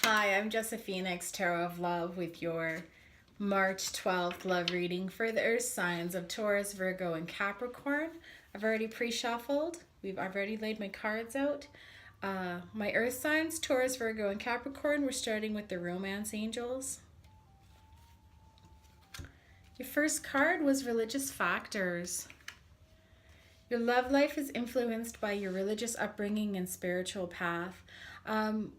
Hi, I'm Jessa Phoenix, Tarot of Love, with your March 12th love reading for the earth signs of Taurus, Virgo, and Capricorn. I've already pre-shuffled. I've already laid my cards out. My earth signs, Taurus, Virgo, and Capricorn. We're starting with the romance angels. Your first card was religious factors. Your love life is influenced by your religious upbringing and spiritual path.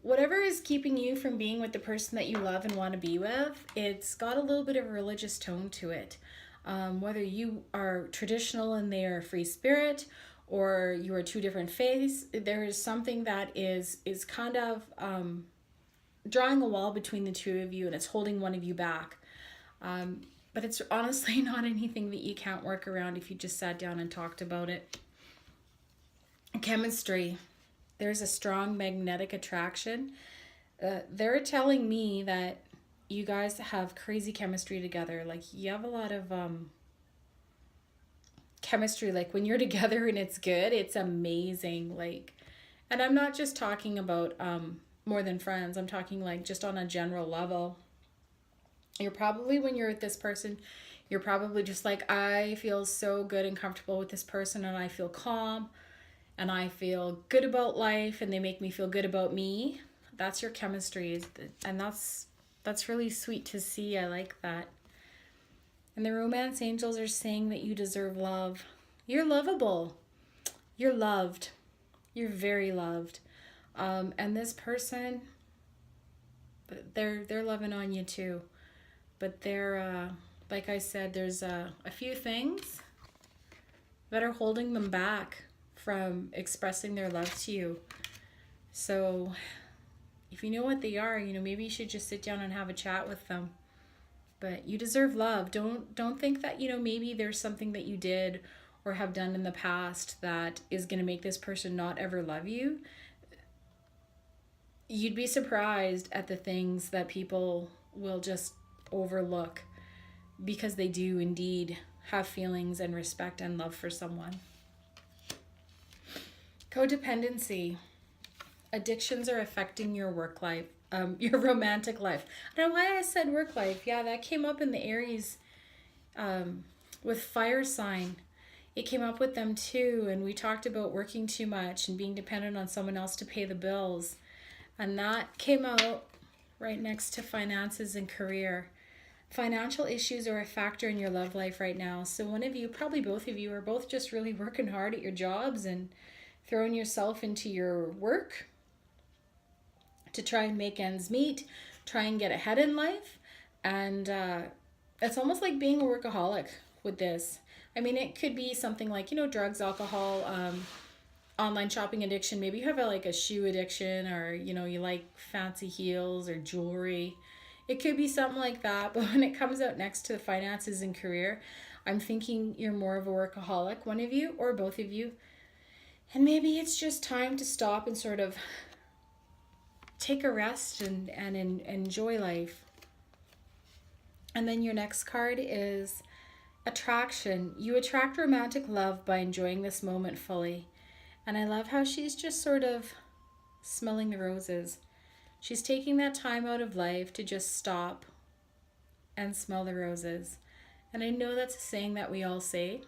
Whatever is keeping you from being with the person that you love and want to be with, it's got a little bit of a religious tone to it. Whether you are traditional and they are free spirit, or you are two different faiths, there is something that is kind of drawing a wall between the two of you, and it's holding one of you back. But it's honestly not anything that you can't work around if you just sat down and talked about it. Chemistry. There's a strong magnetic attraction. They're telling me that you guys have crazy chemistry together. Like, you have a lot of chemistry. Like, when you're together and it's good, it's amazing. Like, and I'm not just talking about more than friends. I'm talking like just on a general level. You're probably, when you're with this person, you're probably just like, I feel so good and comfortable with this person, and I feel calm, and I feel good about life, and they make me feel good about me. That's your chemistry, and that's really sweet to see. I like that. And the romance angels are saying that you deserve love. You're lovable. You're loved. You're very loved. And this person, they're loving on you too. But they're, like I said, there's a few things that are holding them back from expressing their love to you. So if you know what they are, maybe you should just sit down and have a chat with them. But you deserve love. Don't think that, maybe there's something that you did or have done in the past that is going to make this person not ever love you. You'd be surprised at the things that people will just overlook, because they do indeed have feelings and respect and love for someone. Codependency. Addictions are affecting your work life, your romantic life. I don't know why I said work life. Yeah, that came up in the Aries with fire sign. It came up with them too, and we talked about working too much and being dependent on someone else to pay the bills. And that came out right next to finances and career. Financial issues are a factor in your love life right now. So one of you, probably both of you, are both just really working hard at your jobs and throwing yourself into your work to try and make ends meet, try and get ahead in life. And it's almost like being a workaholic with this. I mean, it could be something like, drugs, alcohol, online shopping addiction. Maybe you have a shoe addiction, or, you like fancy heels or jewelry. It could be something like that. But when it comes out next to the finances and career, I'm thinking you're more of a workaholic, one of you or both of you. And maybe it's just time to stop and sort of take a rest and enjoy life. And then your next card is attraction. You attract romantic love by enjoying this moment fully. And I love how she's just sort of smelling the roses. She's taking that time out of life to just stop and smell the roses. And I know that's a saying that we all say,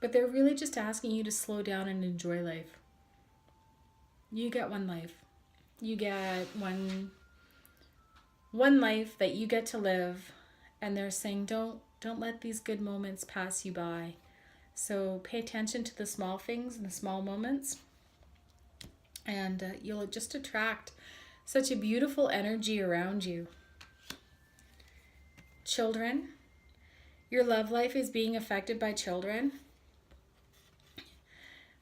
but they're really just asking you to slow down and enjoy life. You get one life. You get one life that you get to live, and they're saying don't let these good moments pass you by. So pay attention to the small things and the small moments, and you'll just attract such a beautiful energy around you. Children. Your love life is being affected by children.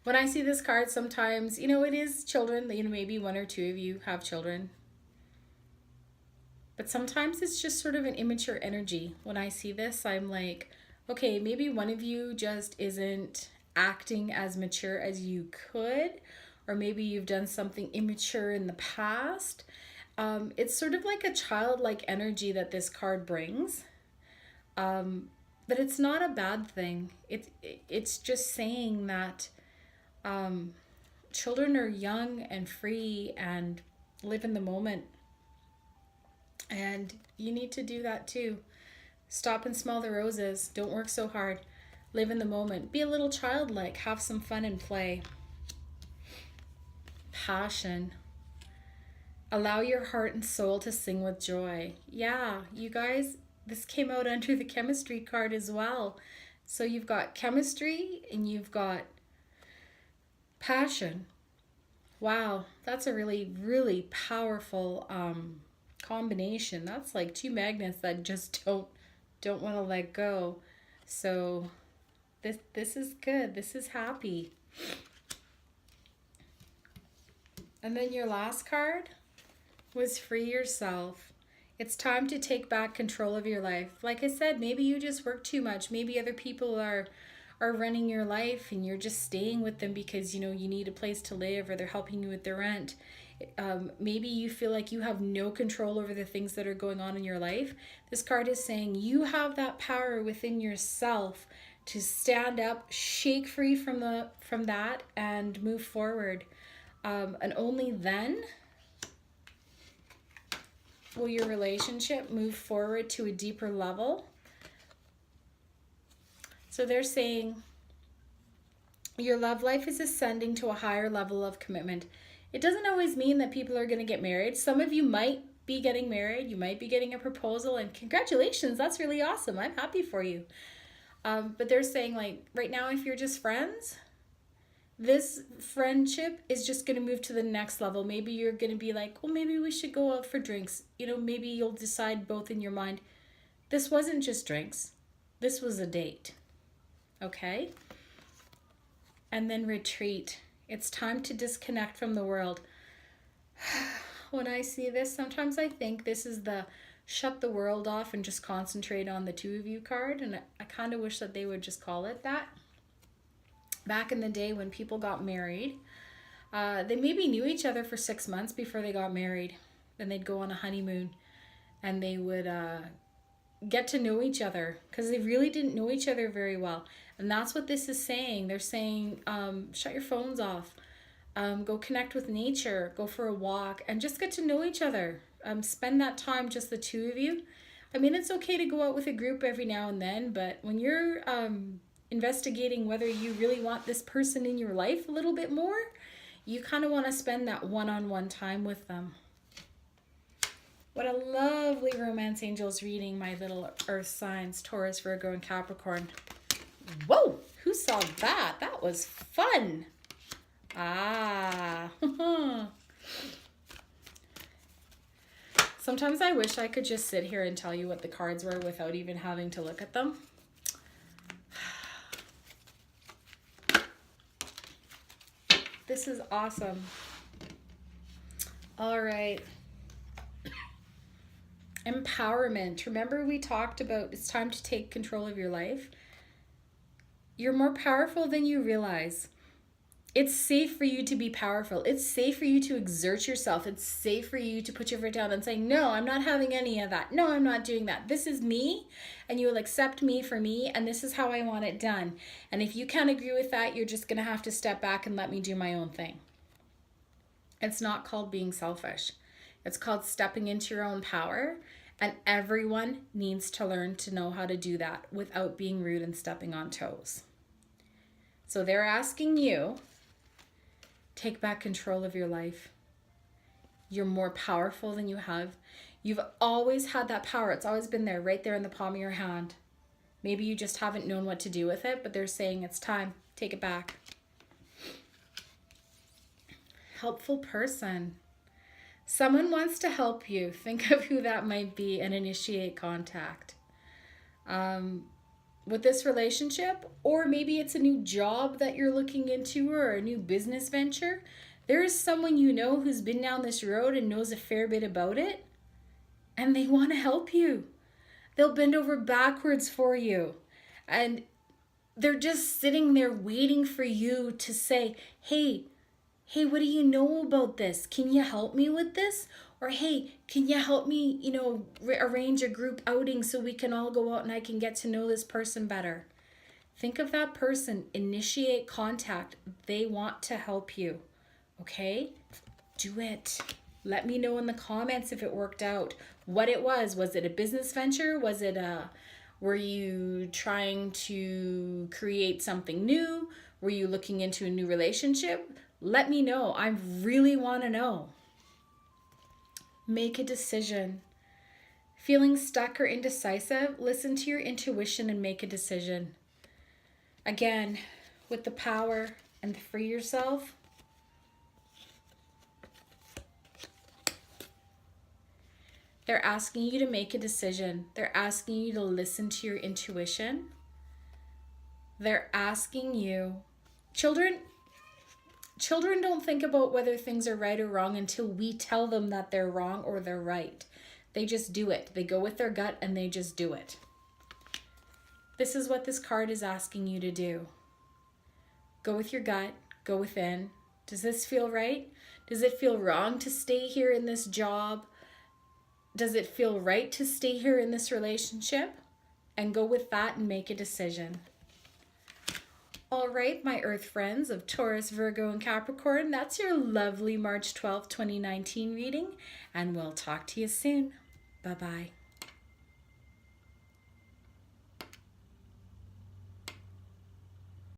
When I see this card, sometimes, it is children. Maybe one or two of you have children. But sometimes it's just sort of an immature energy. When I see this, I'm like, okay, maybe one of you just isn't acting as mature as you could, or maybe you've done something immature in the past. It's sort of like a childlike energy that this card brings. But it's not a bad thing. It's just saying that children are young and free and live in the moment. And you need to do that too. Stop and smell the roses. Don't work so hard. Live in the moment. Be a little childlike. Have some fun and play. Passion. Allow your heart and soul to sing with joy. Yeah, you guys, this came out under the chemistry card as well. So you've got chemistry and you've got passion. Wow, that's a really, really powerful combination. That's like two magnets that just don't want to let go. So this is good. This is happy. And then your last card was free yourself. It's time to take back control of your life. Like I said, maybe you just work too much. Maybe other people are running your life and you're just staying with them because, you know, you need a place to live or they're helping you with the rent. Maybe you feel like you have no control over the things that are going on in your life. This card is saying you have that power within yourself to stand up, shake free from that and move forward. And only then will your relationship move forward to a deeper level. So they're saying your love life is ascending to a higher level of commitment. It doesn't always mean that people are going to get married. Some of you might be getting married. You might be getting a proposal, and congratulations. That's really awesome. I'm happy for you. But they're saying, like, right now, if you're just friends, this friendship is just going to move to the next level. Maybe you're going to be like, well, maybe we should go out for drinks. You know, maybe you'll decide both in your mind. This wasn't just drinks. This was a date. Okay? And then retreat. It's time to disconnect from the world. When I see this, sometimes I think this is the shut the world off and just concentrate on the two of you card. And I kind of wish that they would just call it that. Back in the day when people got married, they maybe knew each other for 6 months before they got married. Then they'd go on a honeymoon and they would get to know each other because they really didn't know each other very well. And that's what this is saying. They're saying, shut your phones off. Go connect with nature. Go for a walk and just get to know each other. Spend that time, just the two of you. I mean, it's okay to go out with a group every now and then, but when you're investigating whether you really want this person in your life a little bit more, you kind of want to spend that one-on-one time with them. What a lovely romance angels reading, my little earth signs, Taurus, Virgo, and Capricorn. Whoa, who saw that? That was fun. Ah. Sometimes I wish I could just sit here and tell you what the cards were without even having to look at them. This is awesome. All right. Empowerment. Remember we talked about it's time to take control of your life. You're more powerful than you realize. It's safe for you to be powerful. It's safe for you to exert yourself. It's safe for you to put your foot down and say, no, I'm not having any of that. No, I'm not doing that. This is me, and you will accept me for me, and this is how I want it done. And if you can't agree with that, you're just going to have to step back and let me do my own thing. It's not called being selfish. It's called stepping into your own power, and everyone needs to learn to know how to do that without being rude and stepping on toes. So they're asking you, take back control of your life. You're more powerful than you have. You've always had that power. It's always been there, right there in the palm of your hand. Maybe you just haven't known what to do with it, but they're saying it's time. Take it back. Helpful person. Someone wants to help you. Think of who that might be and initiate contact. With this relationship, or maybe it's a new job that you're looking into or a new business venture, there is someone you know who's been down this road and knows a fair bit about it, and they want to help you. They'll bend over backwards for you, and they're just sitting there waiting for you to say, hey, what do you know about this? Can you help me with this? Or, hey, can you help me, arrange a group outing so we can all go out and I can get to know this person better? Think of that person. Initiate contact. They want to help you. Okay? Do it. Let me know in the comments if it worked out, what it was. Was it a business venture? Were you trying to create something new? Were you looking into a new relationship? Let me know. I really want to know. Make a decision. Feeling stuck or indecisive? Listen to your intuition and make a decision. Again, with the power and free yourself. They're asking you to make a decision. They're asking you to listen to your intuition. They're asking you, children don't think about whether things are right or wrong until we tell them that they're wrong or they're right. They just do it. They go with their gut and they just do it. This is what this card is asking you to do. Go with your gut. Go within. Does this feel right? Does it feel wrong to stay here in this job? Does it feel right to stay here in this relationship? And go with that and make a decision. All right, my Earth friends of Taurus, Virgo, and Capricorn, that's your lovely March 12th, 2019 reading, and we'll talk to you soon. Bye-bye.